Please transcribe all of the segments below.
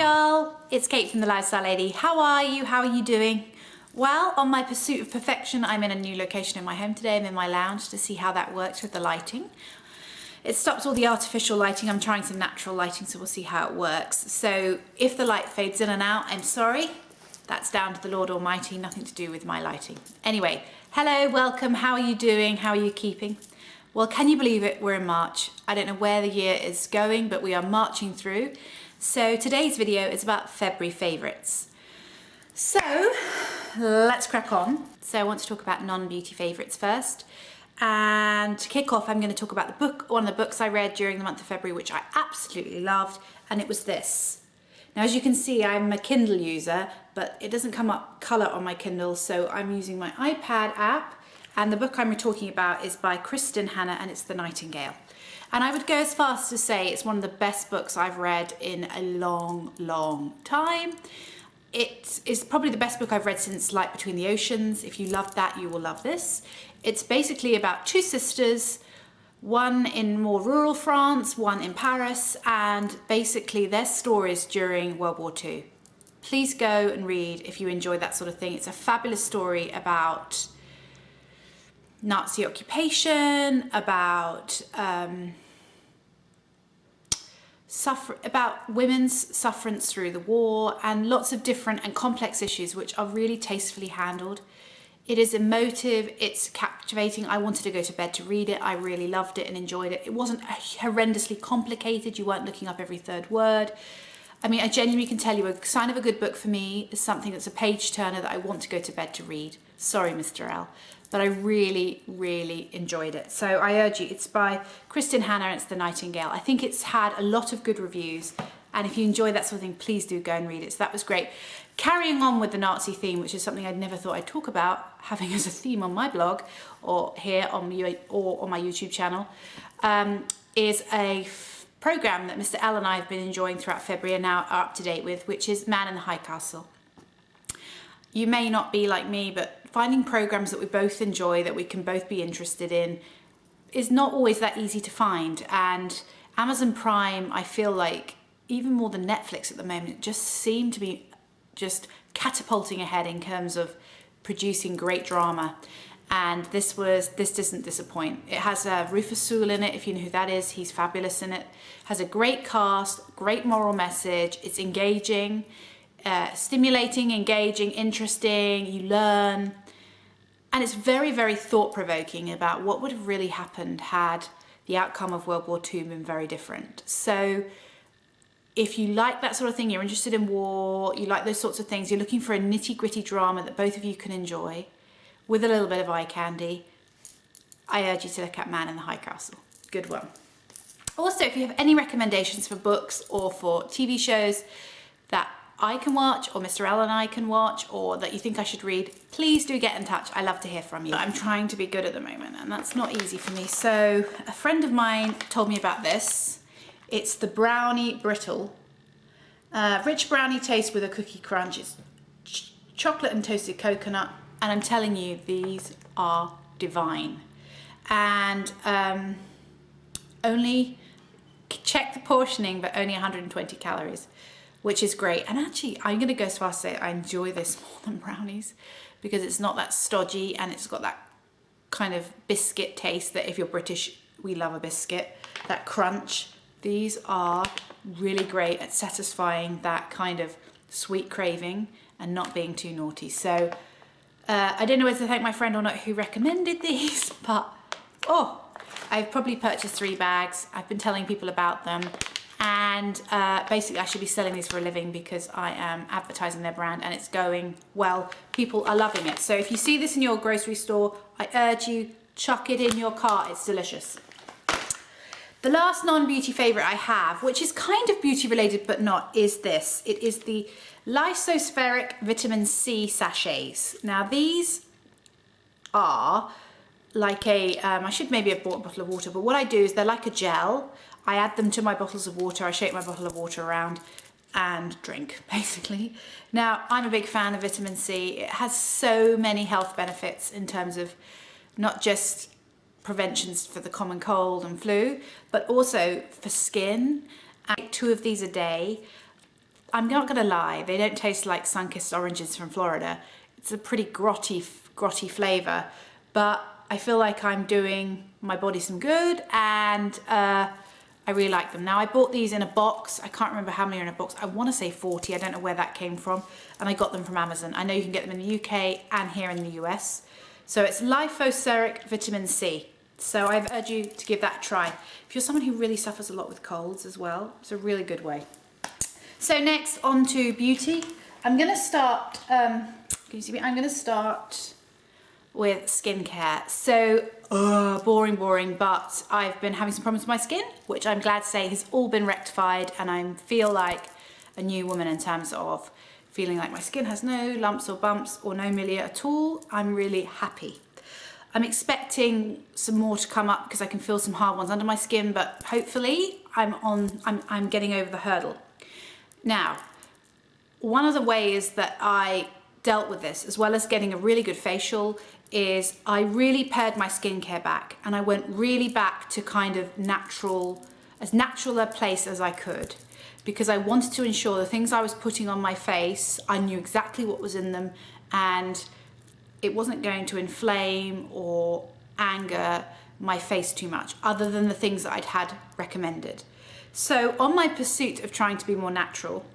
y'all, it's Kate from The Lifestyle Lady. How are you? How are you doing? Well, on my pursuit of perfection, I'm in a new location in my home today. I'm in my lounge to see how that works with the lighting. It stops all the artificial lighting. I'm trying some natural lighting, so we'll see how it works. So if the light fades in and out, I'm sorry. That's down to the Lord Almighty, nothing to do with my lighting. Anyway, hello, welcome. How are you doing? How are you keeping? Well, can you believe it? We're in March. I don't know where the year is going, but we are marching through. So today's video is about February favourites. So let's crack on. So I want to talk about non-beauty favourites first. And to kick off, I'm going to talk about one of the books I read during the month of February, which I absolutely loved, and it was this. Now, as you can see, I'm a Kindle user, but it doesn't come up colour on my Kindle, so I'm using my iPad app, and the book I'm talking about is by Kristin Hannah, and it's The Nightingale. And I would go as far as to say it's one of the best books I've read in a long, long time. It is probably the best book I've read since Light Between the Oceans. If you loved that, you will love this. It's basically about two sisters, one in more rural France, one in Paris, and basically their stories during World War II. Please go and read if you enjoy that sort of thing. It's a fabulous story about Nazi occupation, about women's sufferance through the war, and lots of different and complex issues which are really tastefully handled. It is emotive, it's captivating. I wanted to go to bed to read it. I really loved it and enjoyed it. It wasn't horrendously complicated. You weren't looking up every third word. I mean, I genuinely can tell you a sign of a good book for me is something that's a page turner that I want to go to bed to read. Sorry, Mr. L. But I really, really enjoyed it. So I urge you, it's by Kristin Hannah and it's The Nightingale. I think it's had a lot of good reviews. And if you enjoy that sort of thing, please do go and read it. So that was great. Carrying on with the Nazi theme, which is something I'd never thought I'd talk about, having as a theme on my blog or here on my YouTube channel, is a program that Mr. L and I have been enjoying throughout February and now are up to date with, which is Man in the High Castle. You may not be like me, but finding programs that we both enjoy, that we can both be interested in, is not always that easy to find. And Amazon Prime, I feel like, even more than Netflix at the moment, just seem to be just catapulting ahead in terms of producing great drama. And this doesn't disappoint. It has Rufus Sewell in it, if you know who that is. He's fabulous in it. Has a great cast, great moral message. It's engaging, stimulating, engaging, interesting. You learn. And it's very, very thought-provoking about what would have really happened had the outcome of World War II been very different. So if you like that sort of thing, you're interested in war, you like those sorts of things, you're looking for a nitty-gritty drama that both of you can enjoy with a little bit of eye candy, I urge you to look at Man in the High Castle. Good one. Also, if you have any recommendations for books or for TV shows that I can watch or Mr. L and I can watch or that you think I should read, please do get in touch. I love to hear from you. I'm trying to be good at the moment and that's not easy for me. So a friend of mine told me about this. It's the Brownie Brittle. Rich brownie taste with a cookie crunch. It's chocolate and toasted coconut. And I'm telling you, these are divine. And only, check the portioning, but only 120 calories, which is great. And actually, I'm gonna go as far as to say I enjoy this more than brownies because it's not that stodgy and it's got that kind of biscuit taste that if you're British, we love a biscuit, that crunch. These are really great at satisfying that kind of sweet craving and not being too naughty. So I don't know whether to thank my friend or not who recommended these, but I've probably purchased 3 bags. I've been telling people about them. And basically I should be selling these for a living because I am advertising their brand and it's going well. People are loving it. So if you see this in your grocery store, I urge you, chuck it in your cart. It's delicious. The last non-beauty favourite I have, which is kind of beauty related but not, is this. It is the Lysospheric Vitamin C sachets. Now these are like I should maybe have bought a bottle of water, but what I do is they're like a gel. I add them to my bottles of water, I shake my bottle of water around and drink, basically. Now, I'm a big fan of vitamin C. It has so many health benefits in terms of not just preventions for the common cold and flu, but also for skin. I take 2 of these a day. I'm not gonna lie, they don't taste like sun-kissed oranges from Florida. It's a pretty grotty flavor, but I feel like I'm doing my body some good, and I really like them. Now I bought these in a box. I can't remember how many are in a box. I want to say 40. I don't know where that came from. And I got them from Amazon. I know you can get them in the UK and here in the US. So it's Lipoceric Vitamin C. So I urge you to give that a try. If you're someone who really suffers a lot with colds as well, it's a really good way. So next, on to beauty. I'm gonna start, can you see me? I'm gonna start with skincare. So, boring, but I've been having some problems with my skin, which I'm glad to say has all been rectified, and I feel like a new woman in terms of feeling like my skin has no lumps or bumps or no milia at all. I'm really happy. I'm expecting some more to come up because I can feel some hard ones under my skin, but hopefully I'm getting over the hurdle. Now, one of the ways that I dealt with this, as well as getting a really good facial, is I really pared my skincare back, and I went really back to kind of as natural a place as I could, because I wanted to ensure the things I was putting on my face, I knew exactly what was in them, and it wasn't going to inflame or anger my face too much, other than the things that I'd had recommended. So on my pursuit of trying to be more natural,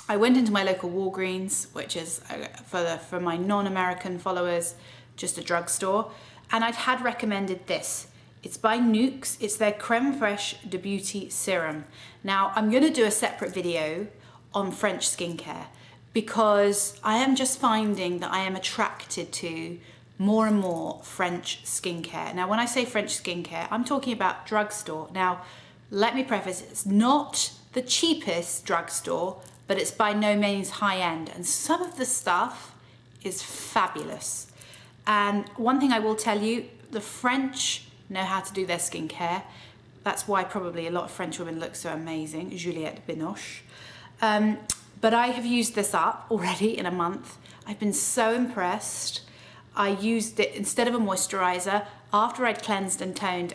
I went into my local Walgreens, which is, for my non-American followers, just a drugstore, and I'd had recommended this. It's by Nuxe. It's their Creme Fraiche de Beauty Serum. Now, I'm gonna do a separate video on French skincare, because I am just finding that I am attracted to more and more French skincare. Now, when I say French skincare, I'm talking about drugstore. Now, let me preface, it's not the cheapest drugstore, but it's by no means high end, and some of the stuff is fabulous. And one thing I will tell you, the French know how to do their skincare. That's why probably a lot of French women look so amazing, Juliette Binoche. But I have used this up already in a month. I've been so impressed. I used it instead of a moisturizer. After I'd cleansed and toned,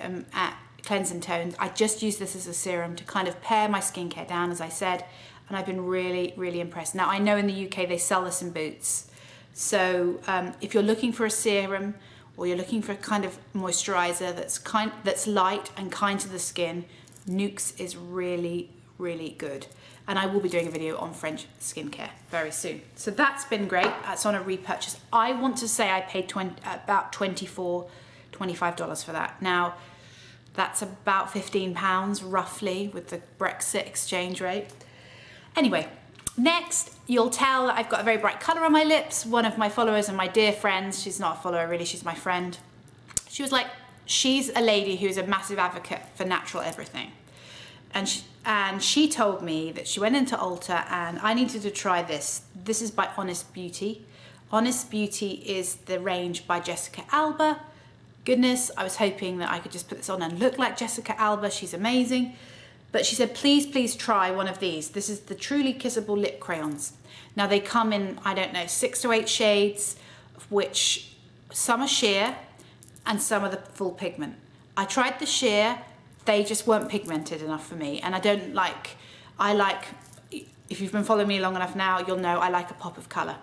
I just used this as a serum to kind of pare my skincare down, as I said, and I've been really, really impressed. Now, I know in the UK they sell this in Boots. So if you're looking for a serum, or you're looking for a kind of moisturizer that's light and kind to the skin, Nuxe is really, really good. And I will be doing a video on French skincare very soon. So that's been great. That's on a repurchase. I want to say I paid about $24, $25 for that. Now, that's about £15 roughly with the Brexit exchange rate. Anyway, next, you'll tell that I've got a very bright colour on my lips. One of my followers and my dear friends, she's not a follower really, she's my friend. She was like, she's a lady who's a massive advocate for natural everything. And she told me that she went into Ulta and I needed to try this. This is by Honest Beauty. Honest Beauty is the range by Jessica Alba. Goodness, I was hoping that I could just put this on and look like Jessica Alba. She's amazing. But she said, please try one of these. This is the Truly Kissable Lip Crayons. Now they come in, I don't know, 6 to 8 shades, of which some are sheer and some are the full pigment. I tried the sheer, they just weren't pigmented enough for me. And I like, if you've been following me long enough now, you'll know I like a pop of color.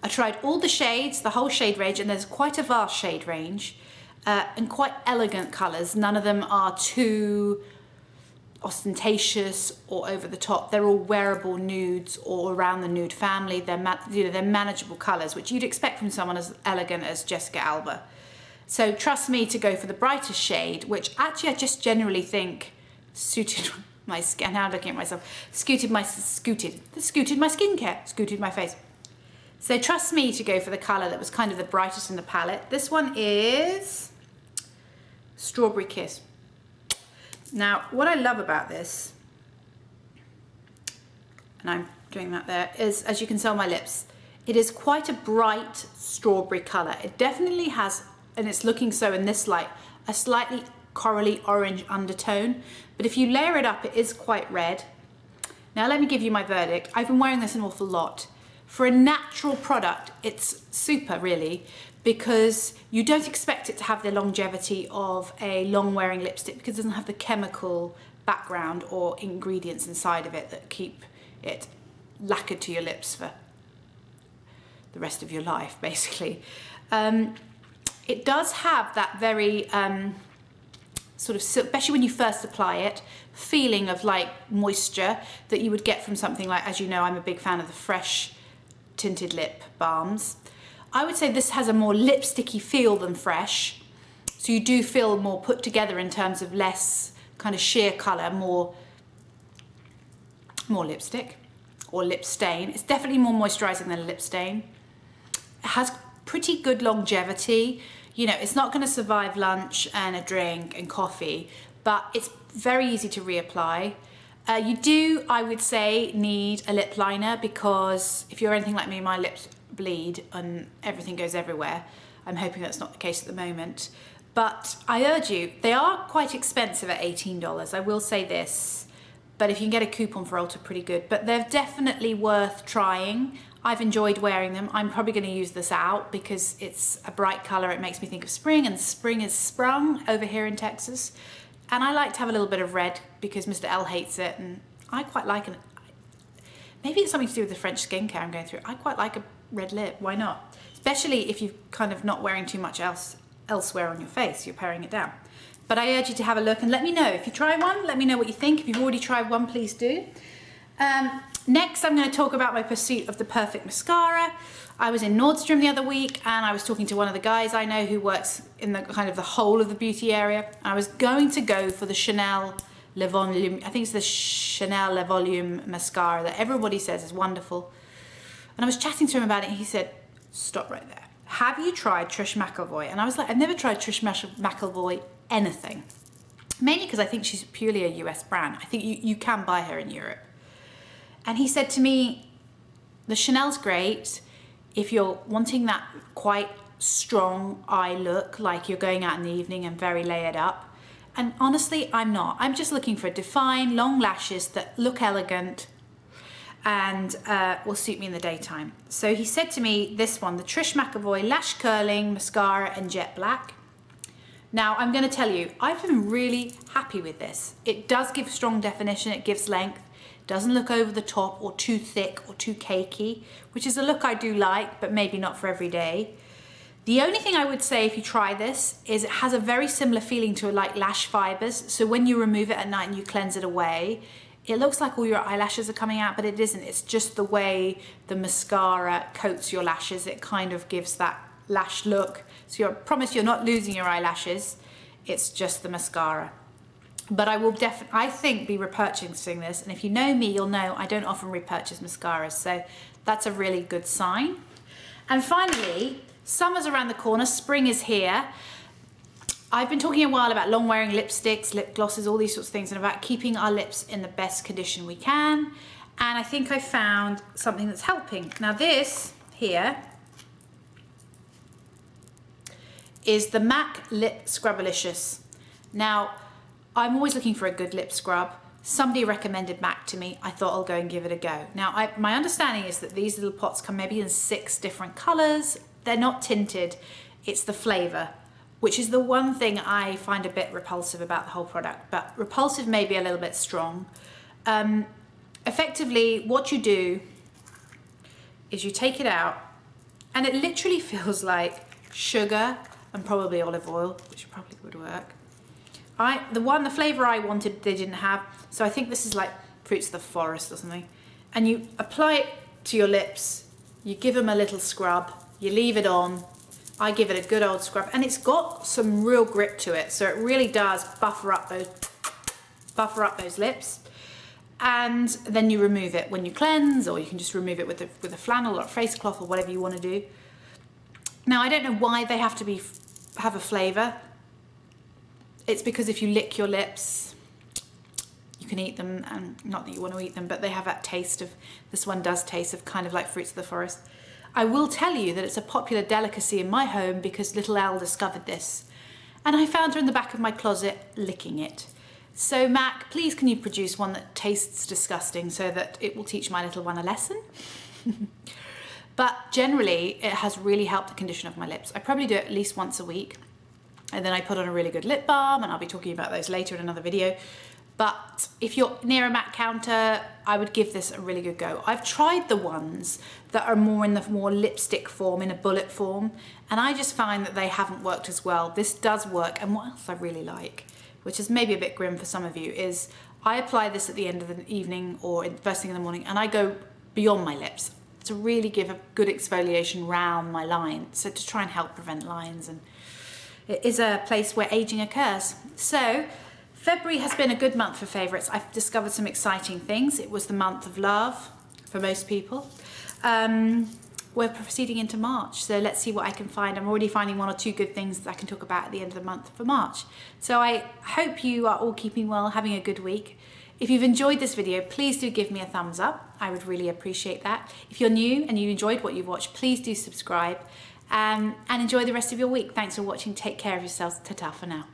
I tried all the shades, the whole shade range, and there's quite a vast shade range and quite elegant colors. None of them are too ostentatious or over the top. They're all wearable nudes or around the nude family. They're manageable colors, which you'd expect from someone as elegant as Jessica Alba. So trust me to go for the brightest shade, which actually I just generally think suited my skin. Now I'm looking at myself. Scooted my skincare, scooted my face. So trust me to go for the color that was kind of the brightest in the palette. This one is Strawberry Kiss. Now, what I love about this, and I'm doing that there, is, as you can see on my lips, it is quite a bright strawberry color. It definitely has, and it's looking so in this light, a slightly corally orange undertone, but if you layer it up, it is quite red. Now, let me give you my verdict. I've been wearing this an awful lot. For a natural product, it's super, really, because you don't expect it to have the longevity of a long-wearing lipstick because it doesn't have the chemical background or ingredients inside of it that keep it lacquered to your lips for the rest of your life, basically. It does have that very sort of, especially when you first apply it, feeling of like moisture that you would get from something like, as you know, I'm a big fan of the Fresh tinted lip balms. I would say this has a more lipsticky feel than Fresh. So you do feel more put together in terms of less kind of sheer colour, more lipstick or lip stain. It's definitely more moisturising than a lip stain. It has pretty good longevity. You know, it's not going to survive lunch and a drink and coffee, but it's very easy to reapply. You do, I would say, need a lip liner, because if you're anything like me, my lips bleed and everything goes everywhere. I'm hoping that's not the case at the moment. But I urge you, they are quite expensive at $18. I will say this, but if you can get a coupon for Ulta, pretty good. But they're definitely worth trying. I've enjoyed wearing them. I'm probably going to use this out because it's a bright colour. It makes me think of spring, and spring is sprung over here in Texas. And I like to have a little bit of red because Mr. L hates it, and I quite like it. Maybe it's something to do with the French skincare I'm going through. I quite like a red lip. Why not? Especially if you're kind of not wearing too much elsewhere on your face. You're paring it down. But I urge you to have a look and let me know. If you try one, let me know what you think. If you've already tried one, please do. Next, I'm going to talk about my pursuit of the perfect mascara. I was in Nordstrom the other week and I was talking to one of the guys I know who works in the kind of the whole of the beauty area. I was going to go for the Chanel Le Volume, I think it's the Chanel Le Volume mascara that everybody says is wonderful. And I was chatting to him about it and he said, stop right there. Have you tried Trish McElvoy? And I was like, I've never tried Trish McElvoy anything. Mainly because I think she's purely a US brand. I think you can buy her in Europe. And he said to me, the Chanel's great if you're wanting that quite strong eye look, like you're going out in the evening and very layered up. And honestly, I'm not. I'm just looking for defined, long lashes that look elegant and will suit me in the daytime. So he said to me, this one, the Trish McElvoy Lash Curling Mascara in Jet Black. Now, I'm going to tell you, I've been really happy with this. It does give strong definition, it gives length. Doesn't look over the top or too thick or too cakey, which is a look I do like, but maybe not for every day. The only thing I would say if you try this is it has a very similar feeling to like lash fibers. So when you remove it at night and you cleanse it away, it looks like all your eyelashes are coming out, but it isn't. It's just the way the mascara coats your lashes. It kind of gives that lash look. So I promise you're not losing your eyelashes. It's just the mascara. But I will definitely, I think, be repurchasing this. And if you know me, you'll know I don't often repurchase mascaras. So that's a really good sign. And finally, summer's around the corner. Spring is here. I've been talking a while about long wearing lipsticks, lip glosses, all these sorts of things, and about keeping our lips in the best condition we can. And I think I found something that's helping. Now this here is the MAC Lip Scrubalicious. Now, I'm always looking for a good lip scrub. Somebody recommended MAC to me. I thought I'll go and give it a go. Now, my understanding is that these little pots come maybe in 6 different colors. They're not tinted. It's the flavor, which is the one thing I find a bit repulsive about the whole product, but repulsive may be a little bit strong. Effectively, what you do is you take it out and it literally feels like sugar and probably olive oil, which probably would work. The flavor I wanted, they didn't have. So I think this is like fruits of the forest or something. And you apply it to your lips. You give them a little scrub. You leave it on. I give it a good old scrub. And it's got some real grip to it. So it really does buffer up those lips. And then you remove it when you cleanse, or you can just remove it with a flannel or a face cloth or whatever you want to do. Now, I don't know why they have to have a flavor. It's because if you lick your lips, you can eat them, and not that you want to eat them, but they have that taste of, this one does taste of kind of like fruits of the forest. I will tell you that it's a popular delicacy in my home because little Elle discovered this. And I found her in the back of my closet licking it. So MAC, please can you produce one that tastes disgusting so that it will teach my little one a lesson? But generally, it has really helped the condition of my lips. I probably do it at least once a week. And then I put on a really good lip balm, and I'll be talking about those later in another video. But if you're near a MAC counter, I would give this a really good go. I've tried the ones that are more in the more lipstick form, in a bullet form, and I just find that they haven't worked as well. This does work, and what else I really like, which is maybe a bit grim for some of you, is I apply this at the end of the evening or first thing in the morning, and I go beyond my lips to really give a good exfoliation round my line, so to try and help prevent lines, and it is a place where aging occurs. So February has been a good month for favourites. I've discovered some exciting things. It was the month of love for most people. We're proceeding into March, so let's see what I can find. I'm already finding 1 or 2 good things that I can talk about at the end of the month for March. So I hope you are all keeping well, having a good week. If you've enjoyed this video, please do give me a thumbs up. I would really appreciate that. If you're new and you enjoyed what you've watched, please do subscribe and enjoy the rest of your week. Thanks for watching. Take care of yourselves. Ta-ta for now.